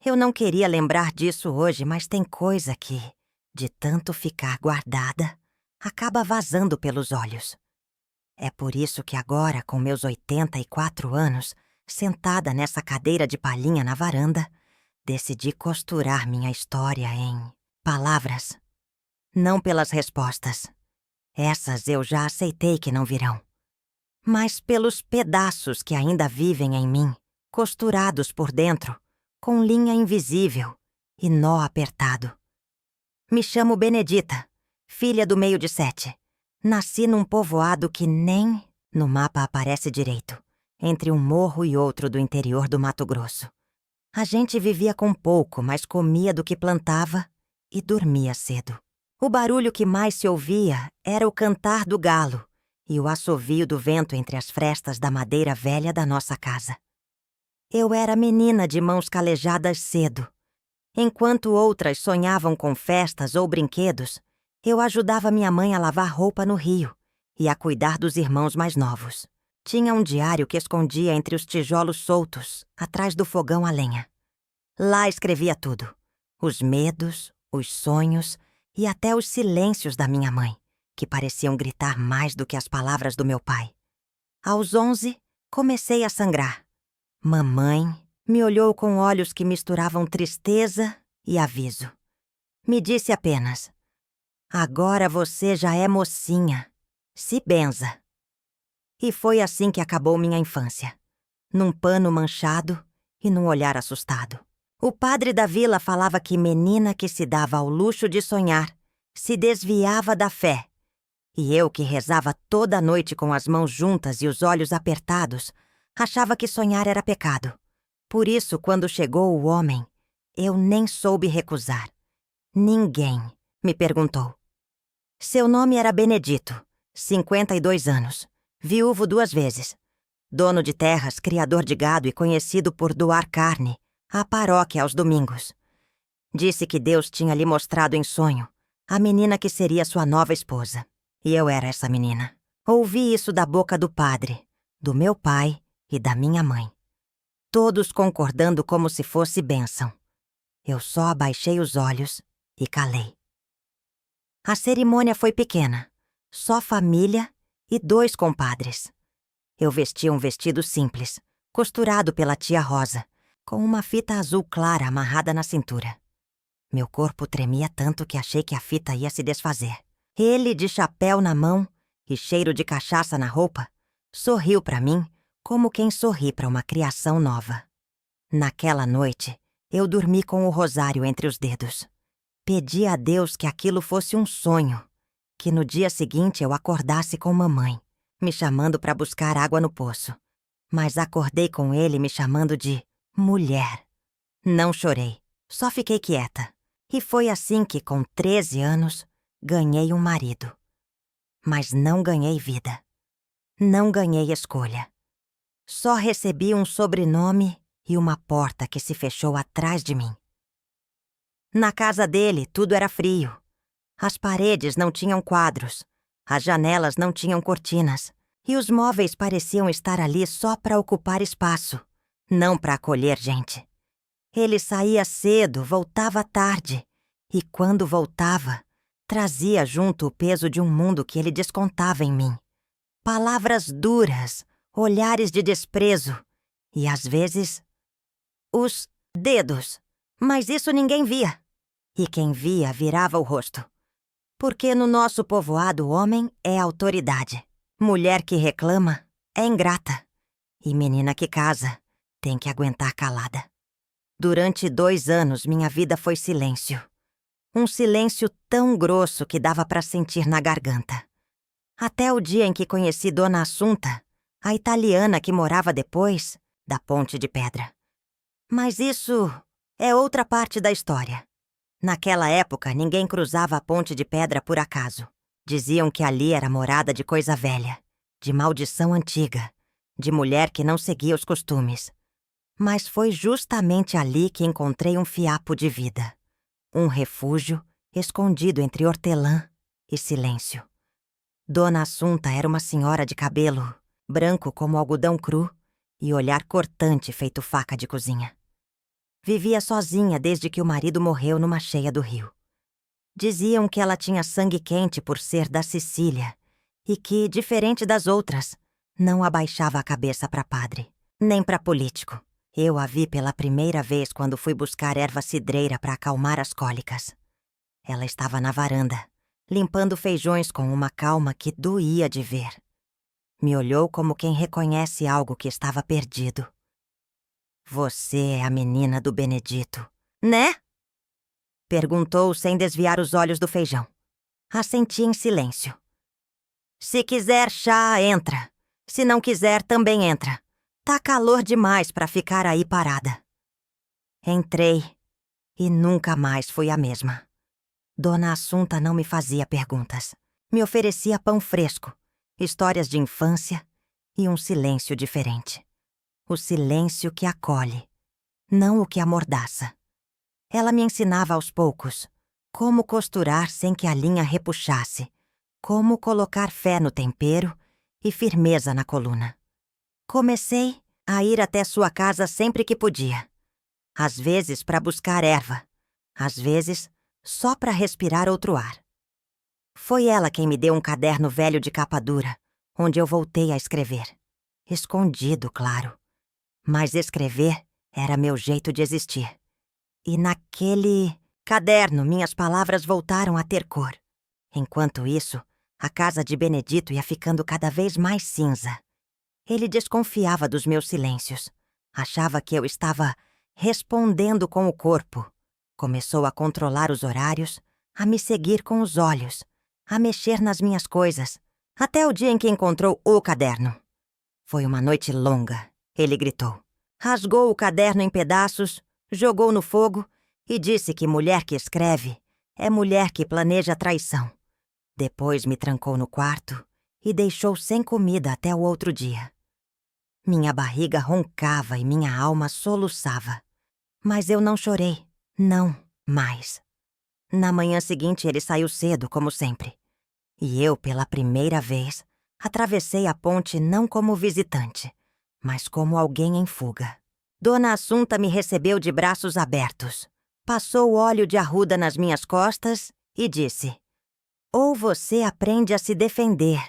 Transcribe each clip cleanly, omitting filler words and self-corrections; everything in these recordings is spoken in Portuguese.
Eu não queria lembrar disso hoje, mas tem coisa que, de tanto ficar guardada, acaba vazando pelos olhos. É por isso que agora, com meus 84 anos, sentada nessa cadeira de palhinha na varanda, decidi costurar minha história em palavras. Não pelas respostas. Essas eu já aceitei que não virão. Mas pelos pedaços que ainda vivem em mim, costurados por dentro, com linha invisível e nó apertado. Me chamo Benedita, filha do meio de 7. Nasci num povoado que nem no mapa aparece direito, entre um morro e outro do interior do Mato Grosso. A gente vivia com pouco, mas comia do que plantava e dormia cedo. O barulho que mais se ouvia era o cantar do galo e o assovio do vento entre as frestas da madeira velha da nossa casa. Eu era menina de mãos calejadas cedo. Enquanto outras sonhavam com festas ou brinquedos, eu ajudava minha mãe a lavar roupa no rio e a cuidar dos irmãos mais novos. Tinha um diário que escondia entre os tijolos soltos, atrás do fogão a lenha. Lá escrevia tudo: os medos, os sonhos e até os silêncios da minha mãe, que pareciam gritar mais do que as palavras do meu pai. Aos 11, comecei a sangrar. Mamãe me olhou com olhos que misturavam tristeza e aviso. Me disse apenas: agora você já é mocinha. Se benza. E foi assim que acabou minha infância. Num pano manchado e num olhar assustado. O padre da vila falava que menina que se dava ao luxo de sonhar se desviava da fé. E eu, que rezava toda noite com as mãos juntas e os olhos apertados, achava que sonhar era pecado. Por isso, quando chegou o homem, eu nem soube recusar. Ninguém me perguntou. Seu nome era Benedito, 52 anos, viúvo 2 vezes. Dono de terras, criador de gado e conhecido por doar carne à paróquia aos domingos. Disse que Deus tinha lhe mostrado em sonho a menina que seria sua nova esposa. E eu era essa menina. Ouvi isso da boca do padre, do meu pai e da minha mãe. Todos concordando como se fosse bênção. Eu só abaixei os olhos e calei. A cerimônia foi pequena. Só família e 2 compadres. Eu vestia um vestido simples, costurado pela tia Rosa, com uma fita azul clara amarrada na cintura. Meu corpo tremia tanto que achei que a fita ia se desfazer. Ele, de chapéu na mão e cheiro de cachaça na roupa, sorriu para mim como quem sorri para uma criação nova. Naquela noite, eu dormi com o rosário entre os dedos. Pedi a Deus que aquilo fosse um sonho, que no dia seguinte eu acordasse com mamãe, me chamando para buscar água no poço. Mas acordei com ele me chamando de mulher. Não chorei, só fiquei quieta. E foi assim que, com 13 anos, ganhei um marido. Mas não ganhei vida. Não ganhei escolha. Só recebi um sobrenome e uma porta que se fechou atrás de mim. Na casa dele, tudo era frio. As paredes não tinham quadros, as janelas não tinham cortinas, e os móveis pareciam estar ali só para ocupar espaço, não para acolher gente. Ele saía cedo, voltava tarde, e quando voltava, trazia junto o peso de um mundo que ele descontava em mim. Palavras duras, olhares de desprezo, e às vezes, os dedos. Mas isso ninguém via. E quem via virava o rosto. Porque no nosso povoado, homem é autoridade. Mulher que reclama é ingrata. E menina que casa tem que aguentar calada. Durante 2 anos, minha vida foi silêncio. Um silêncio tão grosso que dava para sentir na garganta. Até o dia em que conheci Dona Assunta, a italiana que morava depois da Ponte de Pedra. Mas isso é outra parte da história. Naquela época, ninguém cruzava a Ponte de Pedra por acaso. Diziam que ali era morada de coisa velha, de maldição antiga, de mulher que não seguia os costumes. Mas foi justamente ali que encontrei um fiapo de vida. Um refúgio escondido entre hortelã e silêncio. Dona Assunta era uma senhora de cabelo branco como algodão cru e olhar cortante feito faca de cozinha. Vivia sozinha desde que o marido morreu numa cheia do rio. Diziam que ela tinha sangue quente por ser da Sicília e que, diferente das outras, não abaixava a cabeça para padre, nem para político. Eu a vi pela primeira vez quando fui buscar erva cidreira para acalmar as cólicas. Ela estava na varanda, limpando feijões com uma calma que doía de ver. Me olhou como quem reconhece algo que estava perdido. Você é a menina do Benedito, né? Perguntou sem desviar os olhos do feijão. Assenti em silêncio. Se quiser chá, entra. Se não quiser, também entra. Tá calor demais para ficar aí parada. Entrei e nunca mais fui a mesma. Dona Assunta não me fazia perguntas. Me oferecia pão fresco, histórias de infância e um silêncio diferente. O silêncio que acolhe, não o que amordaça. Ela me ensinava aos poucos como costurar sem que a linha repuxasse, como colocar fé no tempero e firmeza na coluna. Comecei a ir até sua casa sempre que podia. Às vezes para buscar erva, às vezes só para respirar outro ar. Foi ela quem me deu um caderno velho de capa dura, onde eu voltei a escrever. Escondido, claro. Mas escrever era meu jeito de existir. E naquele caderno minhas palavras voltaram a ter cor. Enquanto isso, a casa de Benedito ia ficando cada vez mais cinza. Ele desconfiava dos meus silêncios. Achava que eu estava respondendo com o corpo. Começou a controlar os horários, a me seguir com os olhos, a mexer nas minhas coisas, até o dia em que encontrou o caderno. Foi uma noite longa, ele gritou. Rasgou o caderno em pedaços, jogou no fogo e disse que mulher que escreve é mulher que planeja traição. Depois me trancou no quarto e deixou sem comida até o outro dia. Minha barriga roncava e minha alma soluçava. Mas eu não chorei, não mais. Na manhã seguinte ele saiu cedo, como sempre. E eu, pela primeira vez, atravessei a ponte não como visitante, mas como alguém em fuga. Dona Assunta me recebeu de braços abertos, passou óleo de arruda nas minhas costas e disse: ou você aprende a se defender,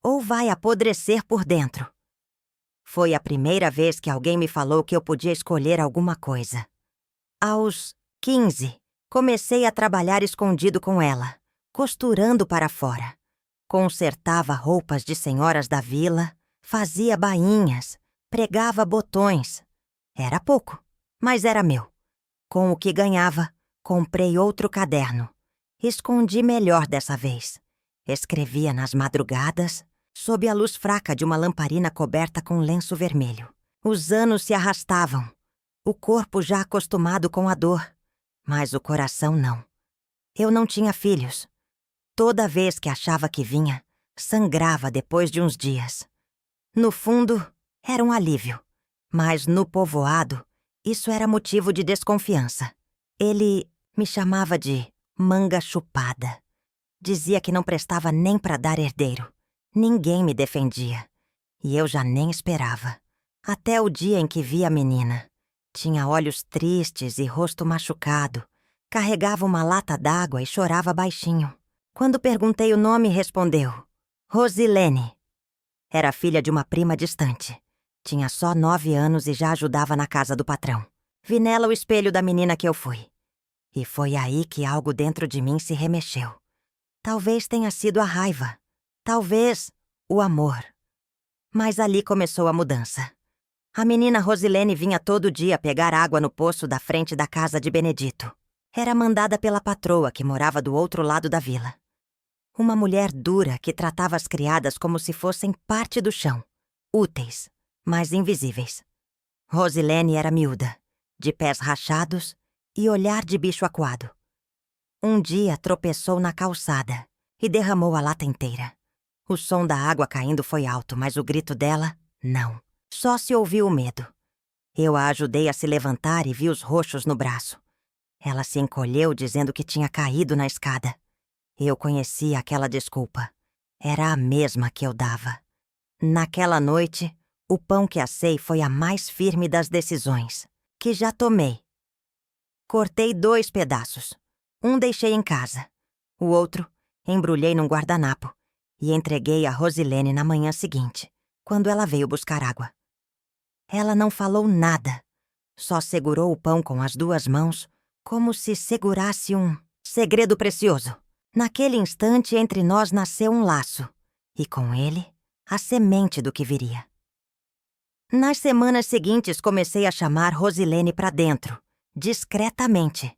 ou vai apodrecer por dentro. Foi a primeira vez que alguém me falou que eu podia escolher alguma coisa. Aos 15, comecei a trabalhar escondido com ela, costurando para fora. Consertava roupas de senhoras da vila, fazia bainhas, pregava botões. Era pouco, mas era meu. Com o que ganhava, comprei outro caderno. Escondi melhor dessa vez. Escrevia nas madrugadas, sob a luz fraca de uma lamparina coberta com lenço vermelho. Os anos se arrastavam, o corpo já acostumado com a dor, mas o coração não. Eu não tinha filhos. Toda vez que achava que vinha, sangrava depois de uns dias. No fundo, era um alívio, mas no povoado, isso era motivo de desconfiança. Ele me chamava de manga chupada. Dizia que não prestava nem para dar herdeiro. Ninguém me defendia. E eu já nem esperava. Até o dia em que vi a menina. Tinha olhos tristes e rosto machucado. Carregava uma lata d'água e chorava baixinho. Quando perguntei o nome, respondeu: Rosilene. Era filha de uma prima distante. Tinha só 9 anos e já ajudava na casa do patrão. Vi nela o espelho da menina que eu fui. E foi aí que algo dentro de mim se remexeu. Talvez tenha sido a raiva. Talvez o amor. Mas ali começou a mudança. A menina Rosilene vinha todo dia pegar água no poço da frente da casa de Benedito. Era mandada pela patroa que morava do outro lado da vila. Uma mulher dura que tratava as criadas como se fossem parte do chão. Úteis, mas invisíveis. Rosilene era miúda, de pés rachados e olhar de bicho acuado. Um dia tropeçou na calçada e derramou a lata inteira. O som da água caindo foi alto, mas o grito dela, não. Só se ouviu o medo. Eu a ajudei a se levantar e vi os roxos no braço. Ela se encolheu dizendo que tinha caído na escada. Eu conhecia aquela desculpa. Era a mesma que eu dava. Naquela noite, o pão que assei foi a mais firme das decisões, que já tomei Cortei 2 pedaços. Um deixei em casa. O outro embrulhei num guardanapo e entreguei a Rosilene na manhã seguinte, quando ela veio buscar água. Ela não falou nada, só segurou o pão com as 2 mãos, como se segurasse um segredo precioso. Naquele instante, entre nós nasceu um laço, e com ele, a semente do que viria. Nas semanas seguintes, comecei a chamar Rosilene para dentro, discretamente.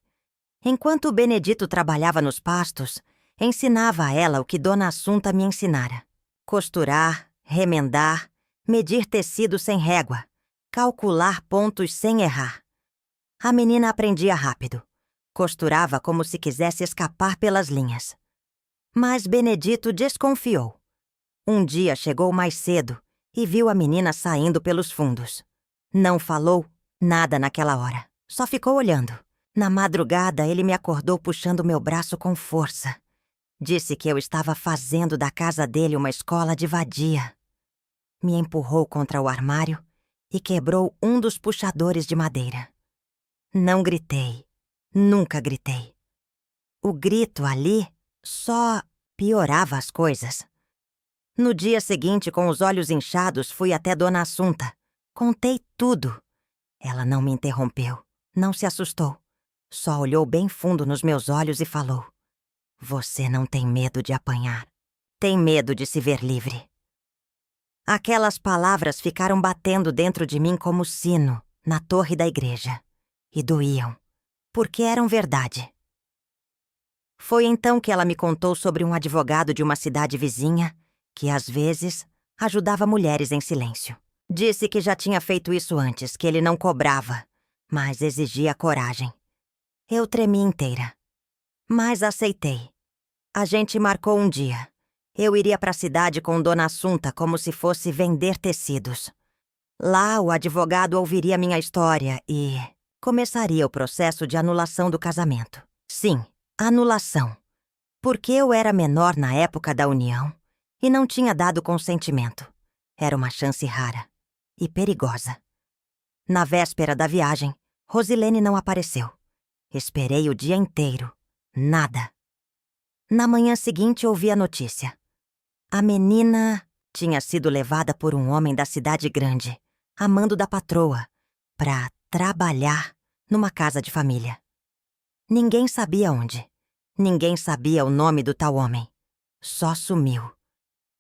Enquanto o Benedito trabalhava nos pastos, ensinava a ela o que Dona Assunta me ensinara: costurar, remendar, medir tecido sem régua, calcular pontos sem errar. A menina aprendia rápido. Costurava como se quisesse escapar pelas linhas. Mas Benedito desconfiou. Um dia chegou mais cedo e viu a menina saindo pelos fundos. Não falou nada naquela hora, só ficou olhando. Na madrugada, ele me acordou puxando meu braço com força. Disse que eu estava fazendo da casa dele uma escola de vadia. Me empurrou contra o armário e quebrou um dos puxadores de madeira. Não gritei. Nunca gritei. O grito ali só piorava as coisas. No dia seguinte, com os olhos inchados, fui até Dona Assunta. Contei tudo. Ela não me interrompeu, não se assustou. Só olhou bem fundo nos meus olhos e falou: "Você não tem medo de apanhar. Tem medo de se ver livre." Aquelas palavras ficaram batendo dentro de mim como sino na torre da igreja. E doíam, porque eram verdade. Foi então que ela me contou sobre um advogado de uma cidade vizinha que, às vezes, ajudava mulheres em silêncio. Disse que já tinha feito isso antes, que ele não cobrava, mas exigia coragem. Eu tremi inteira. Mas aceitei. A gente marcou um dia. Eu iria para a cidade com Dona Assunta como se fosse vender tecidos. Lá, o advogado ouviria minha história e começaria o processo de anulação do casamento. Sim, anulação. Porque eu era menor na época da união e não tinha dado consentimento. Era uma chance rara e perigosa. Na véspera da viagem, Rosilene não apareceu. Esperei o dia inteiro. Nada. Na manhã seguinte, ouvi a notícia. A menina tinha sido levada por um homem da cidade grande, amando da patroa, para trabalhar numa casa de família. Ninguém sabia onde. Ninguém sabia o nome do tal homem. Só sumiu.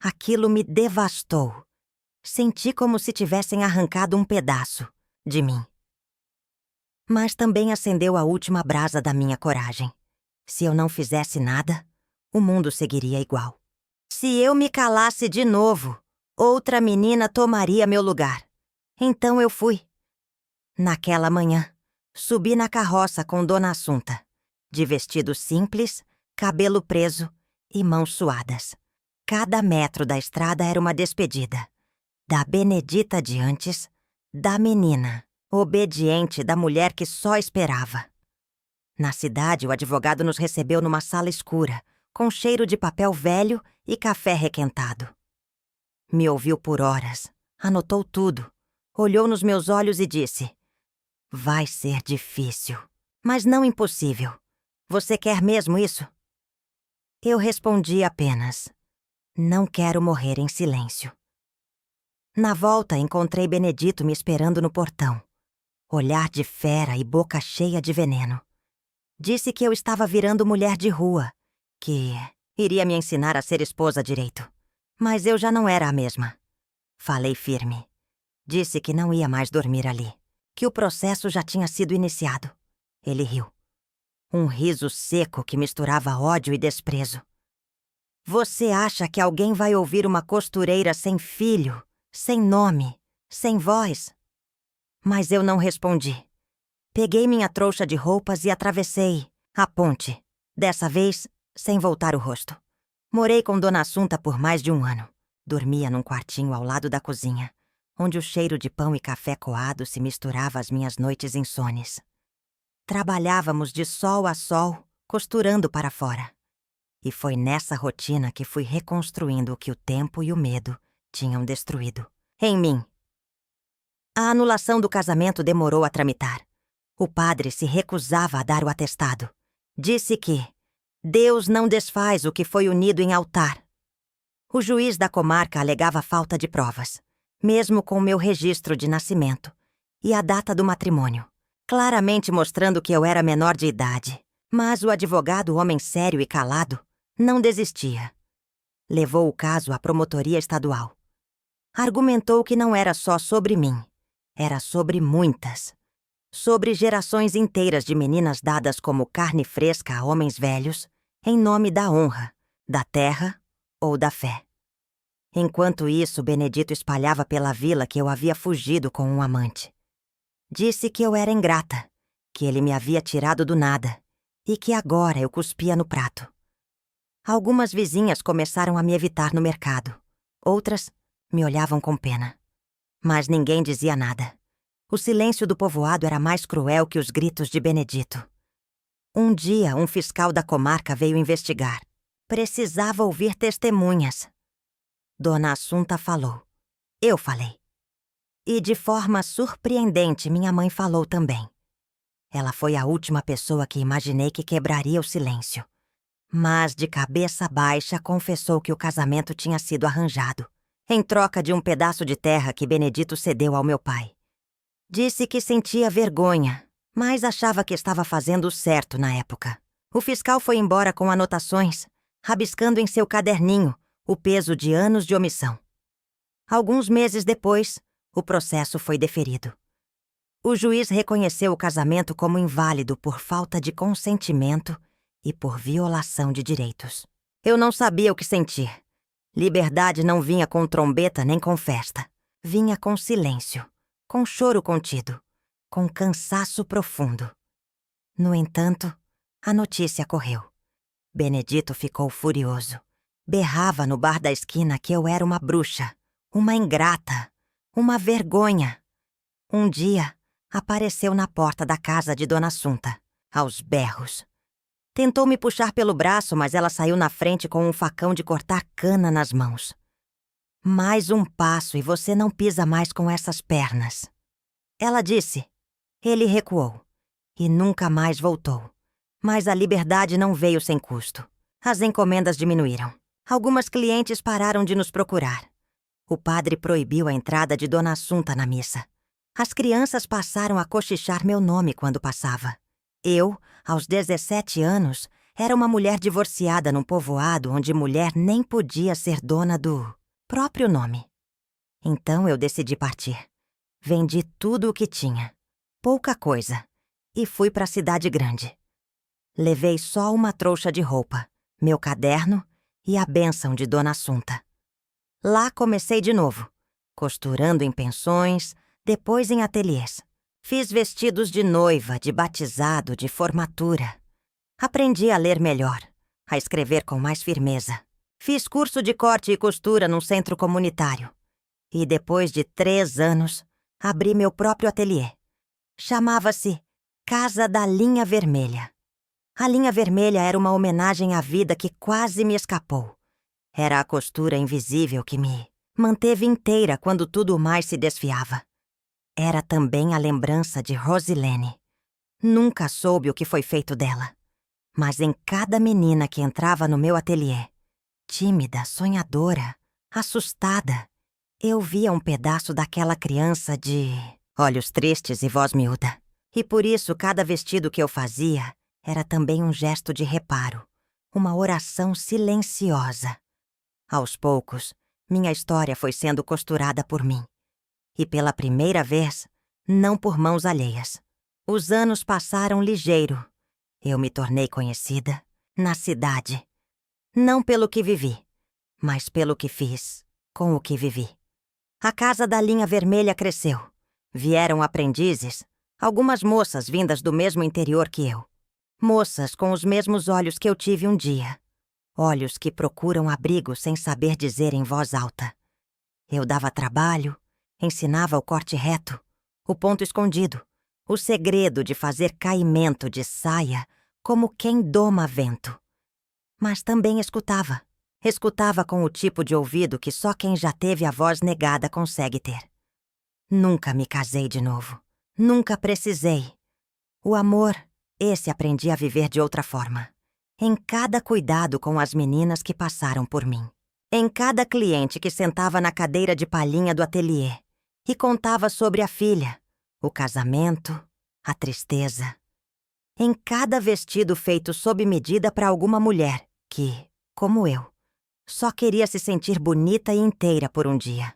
Aquilo me devastou. Senti como se tivessem arrancado um pedaço de mim. Mas também acendeu a última brasa da minha coragem. Se eu não fizesse nada, o mundo seguiria igual. Se eu me calasse de novo, outra menina tomaria meu lugar. Então eu fui. Naquela manhã, subi na carroça com Dona Assunta, de vestido simples, cabelo preso e mãos suadas. Cada metro da estrada era uma despedida. Da Benedita de antes, da menina, obediente, da mulher que só esperava. Na cidade, o advogado nos recebeu numa sala escura, com cheiro de papel velho e café requentado. Me ouviu por horas, anotou tudo, olhou nos meus olhos e disse: "Vai ser difícil, mas não impossível. Você quer mesmo isso?" Eu respondi apenas: "Não quero morrer em silêncio." Na volta, encontrei Benedito me esperando no portão. Olhar de fera e boca cheia de veneno. Disse que eu estava virando mulher de rua, que iria me ensinar a ser esposa direito. Mas eu já não era a mesma. Falei firme. Disse que não ia mais dormir ali, que o processo já tinha sido iniciado. Ele riu. Um riso seco que misturava ódio e desprezo. "Você acha que alguém vai ouvir uma costureira sem filho, sem nome, sem voz?" Mas eu não respondi. Peguei minha trouxa de roupas e atravessei a ponte, dessa vez sem voltar o rosto. Morei com Dona Assunta por mais de 1 ano. Dormia num quartinho ao lado da cozinha, onde o cheiro de pão e café coado se misturava às minhas noites insones. Trabalhávamos de sol a sol, costurando para fora. E foi nessa rotina que fui reconstruindo o que o tempo e o medo tinham destruído. Em mim. A anulação do casamento demorou a tramitar. O padre se recusava a dar o atestado. Disse que Deus não desfaz o que foi unido em altar. O juiz da comarca alegava falta de provas, mesmo com o meu registro de nascimento e a data do matrimônio, claramente mostrando que eu era menor de idade. Mas o advogado, homem sério e calado, não desistia. Levou o caso à promotoria estadual. Argumentou que não era só sobre mim, era sobre muitas. Sobre gerações inteiras de meninas dadas como carne fresca a homens velhos, em nome da honra, da terra ou da fé. Enquanto isso, Benedito espalhava pela vila que eu havia fugido com um amante. Disse que eu era ingrata, que ele me havia tirado do nada e que agora eu cuspia no prato. Algumas vizinhas começaram a me evitar no mercado. Outras me olhavam com pena. Mas ninguém dizia nada. O silêncio do povoado era mais cruel que os gritos de Benedito. Um dia, um fiscal da comarca veio investigar. Precisava ouvir testemunhas. Dona Assunta falou. Eu falei. E de forma surpreendente, minha mãe falou também. Ela foi a última pessoa que imaginei que quebraria o silêncio. Mas, de cabeça baixa, confessou que o casamento tinha sido arranjado, em troca de um pedaço de terra que Benedito cedeu ao meu pai. Disse que sentia vergonha, mas achava que estava fazendo o certo na época. O fiscal foi embora com anotações, rabiscando em seu caderninho o peso de anos de omissão. Alguns meses depois, o processo foi deferido. O juiz reconheceu o casamento como inválido por falta de consentimento e por violação de direitos. Eu não sabia o que sentir. Liberdade não vinha com trombeta nem com festa. Vinha com silêncio, com choro contido, com cansaço profundo. No entanto, a notícia correu. Benedito ficou furioso. Berrava no bar da esquina que eu era uma bruxa, uma ingrata, uma vergonha. Um dia, apareceu na porta da casa de Dona Assunta, aos berros. Tentou me puxar pelo braço, mas ela saiu na frente com um facão de cortar cana nas mãos. Mais um passo e você não pisa mais com essas pernas. Ela disse. Ele recuou. E nunca mais voltou. Mas a liberdade não veio sem custo. As encomendas diminuíram. Algumas clientes pararam de nos procurar. O padre proibiu a entrada de Dona Assunta na missa. As crianças passaram a cochichar meu nome quando passava. Eu, aos 17 anos, era uma mulher divorciada num povoado onde mulher nem podia ser dona do próprio nome. Então eu decidi partir. Vendi tudo o que tinha, pouca coisa, e fui para a cidade grande. Levei só uma trouxa de roupa, meu caderno e a bênção de Dona Assunta. Lá comecei de novo, costurando em pensões, depois em ateliês. Fiz vestidos de noiva, de batizado, de formatura. Aprendi a ler melhor, a escrever com mais firmeza. Fiz curso de corte e costura num centro comunitário. E depois de 3 anos, abri meu próprio ateliê. Chamava-se Casa da Linha Vermelha. A linha vermelha era uma homenagem à vida que quase me escapou. Era a costura invisível que me manteve inteira quando tudo mais se desfiava. Era também a lembrança de Rosilene. Nunca soube o que foi feito dela. Mas em cada menina que entrava no meu ateliê, tímida, sonhadora, assustada, eu via um pedaço daquela criança de olhos tristes e voz miúda. E por isso cada vestido que eu fazia era também um gesto de reparo, uma oração silenciosa. Aos poucos, minha história foi sendo costurada por mim. E pela primeira vez, não por mãos alheias. Os anos passaram ligeiro. Eu me tornei conhecida na cidade. Não pelo que vivi, mas pelo que fiz com o que vivi. A Casa da Linha Vermelha cresceu. Vieram aprendizes, algumas moças vindas do mesmo interior que eu. Moças com os mesmos olhos que eu tive um dia. Olhos que procuram abrigo sem saber dizer em voz alta. Eu dava trabalho, ensinava o corte reto, o ponto escondido, o segredo de fazer caimento de saia como quem doma vento. Mas também escutava. Escutava com o tipo de ouvido que só quem já teve a voz negada consegue ter. Nunca me casei de novo. Nunca precisei. O amor, esse aprendi a viver de outra forma. Em cada cuidado com as meninas que passaram por mim. Em cada cliente que sentava na cadeira de palhinha do ateliê e contava sobre a filha, o casamento, a tristeza. Em cada vestido feito sob medida para alguma mulher que, como eu, só queria se sentir bonita e inteira por um dia.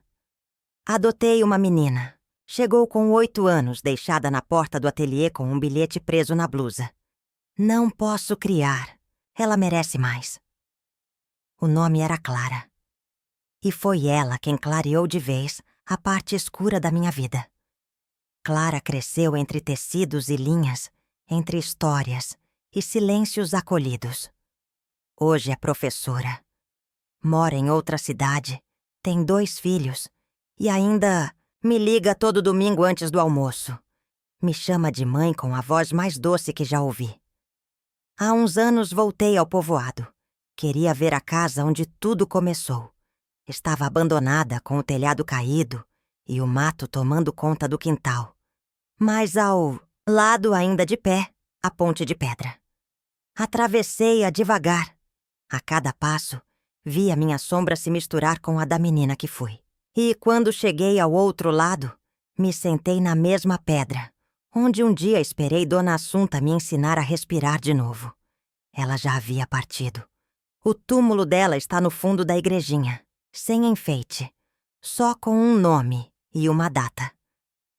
Adotei uma menina. Chegou com 8 anos, deixada na porta do ateliê com um bilhete preso na blusa. Não posso criar. Ela merece mais. O nome era Clara. E foi ela quem clareou de vez a parte escura da minha vida. Clara cresceu entre tecidos e linhas, entre histórias e silêncios acolhidos. Hoje é professora. Mora em outra cidade, tem 2 filhos e ainda me liga todo domingo antes do almoço. Me chama de mãe com a voz mais doce que já ouvi. Há uns anos voltei ao povoado. Queria ver a casa onde tudo começou. Estava abandonada, com o telhado caído e o mato tomando conta do quintal. Mas ao lado, ainda de pé, a ponte de pedra. Atravessei-a devagar. A cada passo, vi a minha sombra se misturar com a da menina que fui. E quando cheguei ao outro lado, me sentei na mesma pedra, onde um dia esperei Dona Assunta me ensinar a respirar de novo. Ela já havia partido. O túmulo dela está no fundo da igrejinha, sem enfeite, só com um nome e uma data.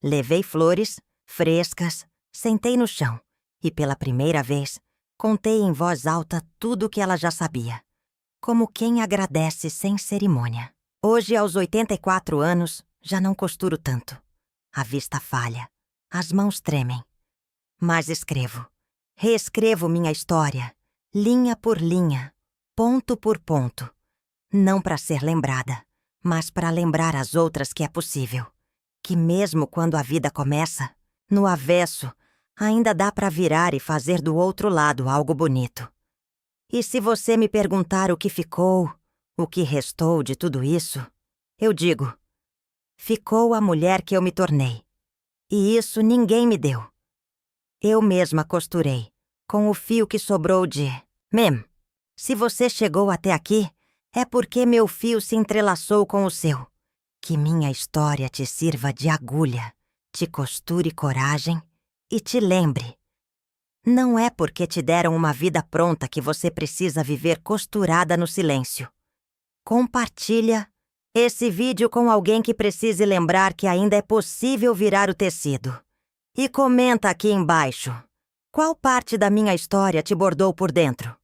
Levei flores, frescas, sentei no chão e, pela primeira vez, contei em voz alta tudo o que ela já sabia, como quem agradece sem cerimônia. Hoje, aos 84 anos, já não costuro tanto. A vista falha, as mãos tremem. Mas escrevo, reescrevo minha história, linha por linha, ponto por ponto. Não para ser lembrada, mas para lembrar as outras que é possível. Que mesmo quando a vida começa, no avesso, ainda dá para virar e fazer do outro lado algo bonito. E se você me perguntar o que ficou, o que restou de tudo isso, eu digo: ficou a mulher que eu me tornei. E isso ninguém me deu. Eu mesma costurei, com o fio que sobrou de... Mem, se você chegou até aqui, é porque meu fio se entrelaçou com o seu. Que minha história te sirva de agulha, te costure coragem e te lembre. Não é porque te deram uma vida pronta que você precisa viver costurada no silêncio. Compartilha esse vídeo com alguém que precise lembrar que ainda é possível virar o tecido. E comenta aqui embaixo: qual parte da minha história te bordou por dentro?